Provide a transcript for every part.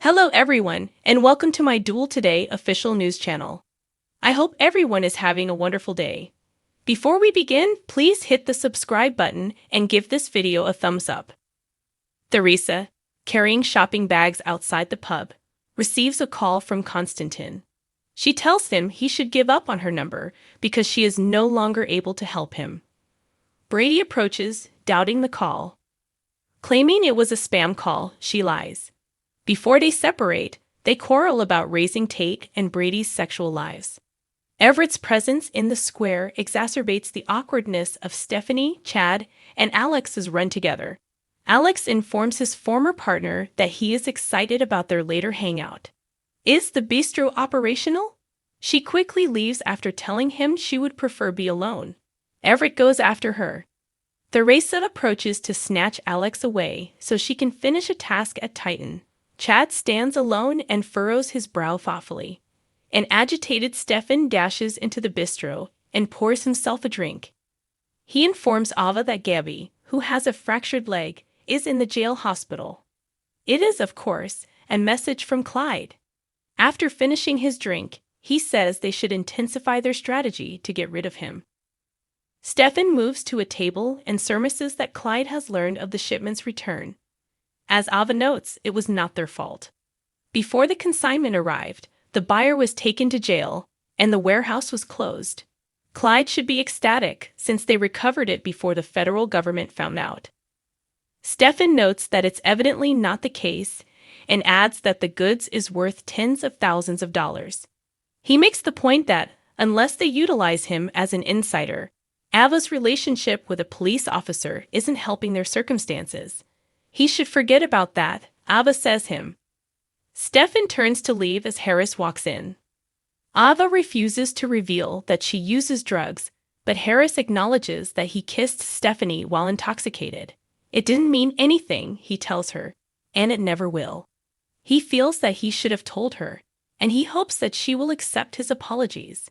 Hello everyone, and welcome to my Duel Today official news channel. I hope everyone is having a wonderful day. Before we begin, please hit the subscribe button and give this video a thumbs up. Theresa, carrying shopping bags outside the pub, receives a call from Konstantin. She tells him he should give up on her number because she is no longer able to help him. Brady approaches, doubting the call. Claiming it was a spam call, she lies. Before they separate, they quarrel about raising Tate and Brady's sexual lives. Everett's presence in the square exacerbates the awkwardness of Stephanie, Chad, and Alex's run together. Alex informs his former partner that he is excited about their later hangout. Is the bistro operational? She quickly leaves after telling him she would prefer be alone. Everett goes after her. Theresa approaches to snatch Alex away so she can finish a task at Titan. Chad stands alone and furrows his brow thoughtfully. An agitated Stefan dashes into the bistro and pours himself a drink. He informs Ava that Gabby, who has a fractured leg, is in the jail hospital. It is, of course, a message from Clyde. After finishing his drink, he says they should intensify their strategy to get rid of him. Stefan moves to a table and surmises that Clyde has learned of the shipment's return. As Ava notes, it was not their fault. Before the consignment arrived, the buyer was taken to jail, and the warehouse was closed. Clyde should be ecstatic since they recovered it before the federal government found out. Stefan notes that it's evidently not the case and adds that the goods is worth tens of thousands of dollars. He makes the point that, unless they utilize him as an insider, Ava's relationship with a police officer isn't helping their circumstances. He should forget about that, Ava says him. Stefan turns to leave as Harris walks in. Ava refuses to reveal that she uses drugs, but Harris acknowledges that he kissed Stephanie while intoxicated. It didn't mean anything, he tells her, and it never will. He feels that he should have told her, and he hopes that she will accept his apologies.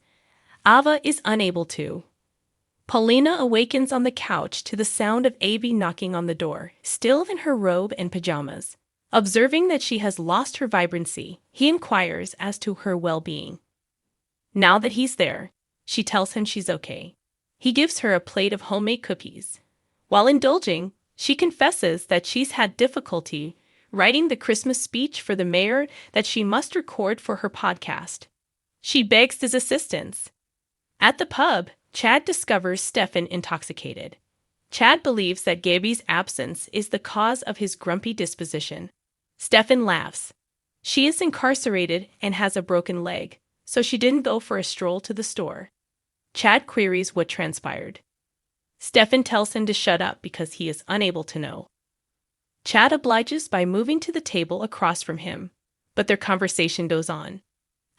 Ava is unable to. Paulina awakens on the couch to the sound of Abby knocking on the door, still in her robe and pajamas. Observing that she has lost her vibrancy, he inquires as to her well-being. Now that he's there, she tells him she's okay. He gives her a plate of homemade cookies. While indulging, she confesses that she's had difficulty writing the Christmas speech for the mayor that she must record for her podcast. She begs his assistance. At the pub, Chad discovers Stefan intoxicated. Chad believes that Gabby's absence is the cause of his grumpy disposition. Stefan laughs. She is incarcerated and has a broken leg, so she didn't go for a stroll to the store. Chad queries what transpired. Stefan tells him to shut up because he is unable to know. Chad obliges by moving to the table across from him, but their conversation goes on.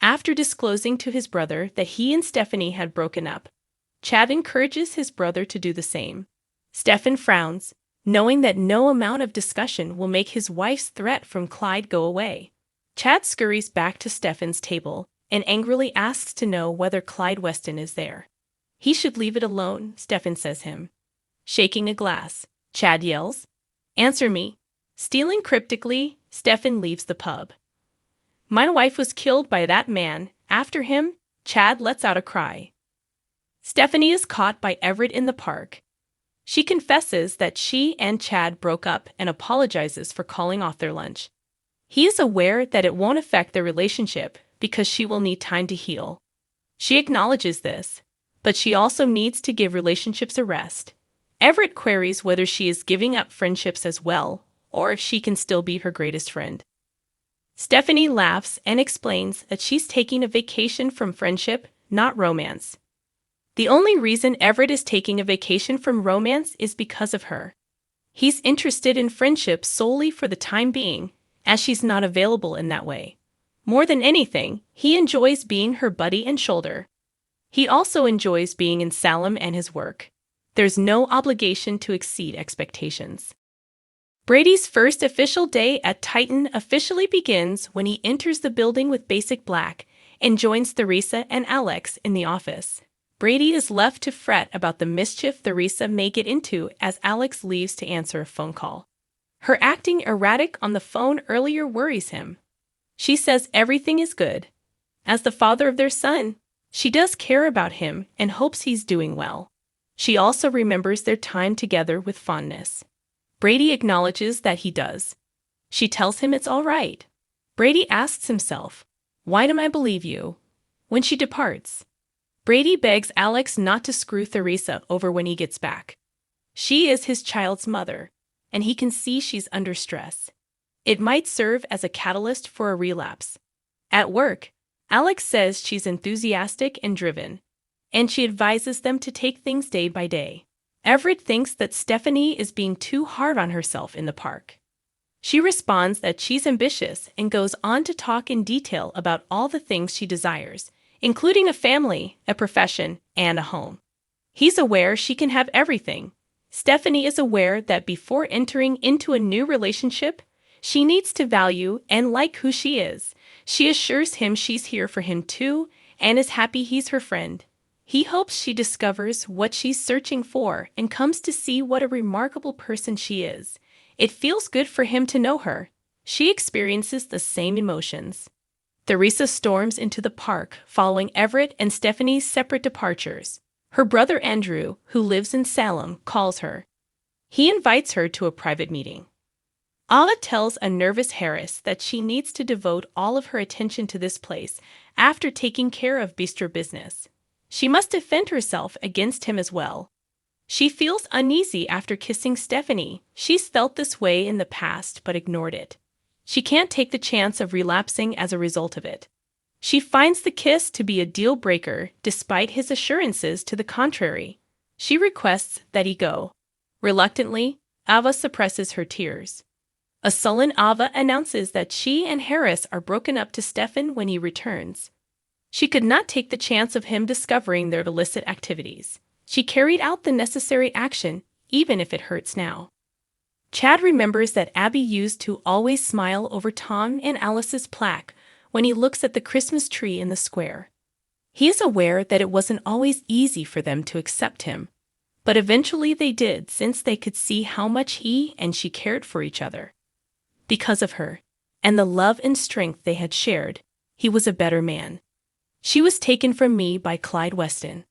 After disclosing to his brother that he and Stephanie had broken up, Chad encourages his brother to do the same. Stefan frowns, knowing that no amount of discussion will make his wife's threat from Clyde go away. Chad scurries back to Stefan's table and angrily asks to know whether Clyde Weston is there. He should leave it alone, Stefan says him. Shaking a glass, Chad yells, "Answer me." Stealing cryptically, Stefan leaves the pub. "My wife was killed by that man. After him," Chad lets out a cry. Stephanie is caught by Everett in the park. She confesses that she and Chad broke up and apologizes for calling off their lunch. He is aware that it won't affect their relationship because she will need time to heal. She acknowledges this, but she also needs to give relationships a rest. Everett queries whether she is giving up friendships as well, or if she can still be her greatest friend. Stephanie laughs and explains that she's taking a vacation from friendship, not romance. The only reason Everett is taking a vacation from romance is because of her. He's interested in friendship solely for the time being, as she's not available in that way. More than anything, he enjoys being her buddy and shoulder. He also enjoys being in Salem and his work. There's no obligation to exceed expectations. Brady's first official day at Titan officially begins when he enters the building with basic black and joins Theresa and Alex in the office. Brady is left to fret about the mischief Theresa may get into as Alex leaves to answer a phone call. Her acting erratic on the phone earlier worries him. She says everything is good. As the father of their son, she does care about him and hopes he's doing well. She also remembers their time together with fondness. Brady acknowledges that he does. She tells him it's all right. Brady asks himself, "Why do I believe you?" When she departs, Brady begs Alex not to screw Theresa over when he gets back. She is his child's mother, and he can see she's under stress. It might serve as a catalyst for a relapse. At work, Alex says she's enthusiastic and driven, and she advises them to take things day by day. Everett thinks that Stephanie is being too hard on herself in the park. She responds that she's ambitious and goes on to talk in detail about all the things she desires, including a family, a profession, and a home. He's aware she can have everything. Stephanie is aware that before entering into a new relationship, she needs to value and like who she is. She assures him she's here for him too and is happy he's her friend. He hopes she discovers what she's searching for and comes to see what a remarkable person she is. It feels good for him to know her. She experiences the same emotions. Theresa storms into the park following Everett and Stephanie's separate departures. Her brother Andrew, who lives in Salem, calls her. He invites her to a private meeting. Ava tells a nervous Harris that she needs to devote all of her attention to this place after taking care of bistro business. She must defend herself against him as well. She feels uneasy after kissing Stephanie. She's felt this way in the past but ignored it. She can't take the chance of relapsing as a result of it. She finds the kiss to be a deal breaker despite his assurances to the contrary. She requests that he go. Reluctantly, Ava suppresses her tears. A sullen Ava announces that she and Harris are broken up to Stefan when he returns. She could not take the chance of him discovering their illicit activities. She carried out the necessary action, even if it hurts now. Chad remembers that Abby used to always smile over Tom and Alice's plaque when he looks at the Christmas tree in the square. He is aware that it wasn't always easy for them to accept him, but eventually they did since they could see how much he and she cared for each other. Because of her, and the love and strength they had shared, he was a better man. She was taken from me by Clyde Weston,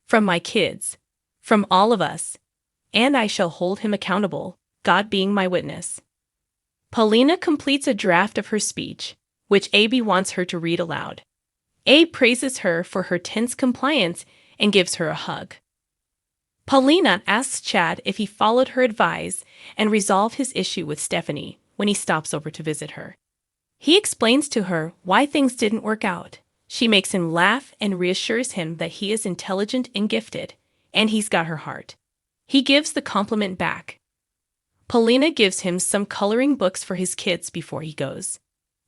from my kids, from all of us, and I shall hold him accountable, God being my witness. Paulina completes a draft of her speech, which Abby wants her to read aloud. Abe praises her for her tense compliance and gives her a hug. Paulina asks Chad if he followed her advice and resolved his issue with Stephanie when he stops over to visit her. He explains to her why things didn't work out. She makes him laugh and reassures him that he is intelligent and gifted, and he's got her heart. He gives the compliment back. Paulina gives him some coloring books for his kids before he goes.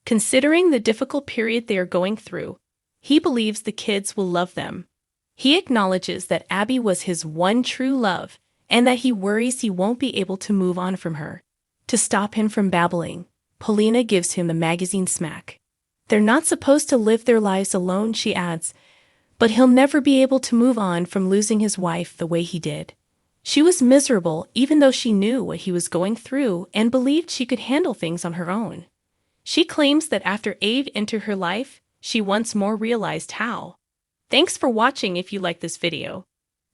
Considering the difficult period they are going through, he believes the kids will love them. He acknowledges that Abby was his one true love and that he worries he won't be able to move on from her. To stop him from babbling, Paulina gives him the magazine smack. They're not supposed to live their lives alone, she adds, but he'll never be able to move on from losing his wife the way he did. She was miserable even though she knew what he was going through and believed she could handle things on her own. She claims that after Abe entered her life, she once more realized how. Thanks for watching if you like this video.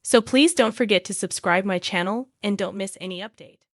So please don't forget to subscribe my channel and don't miss any update.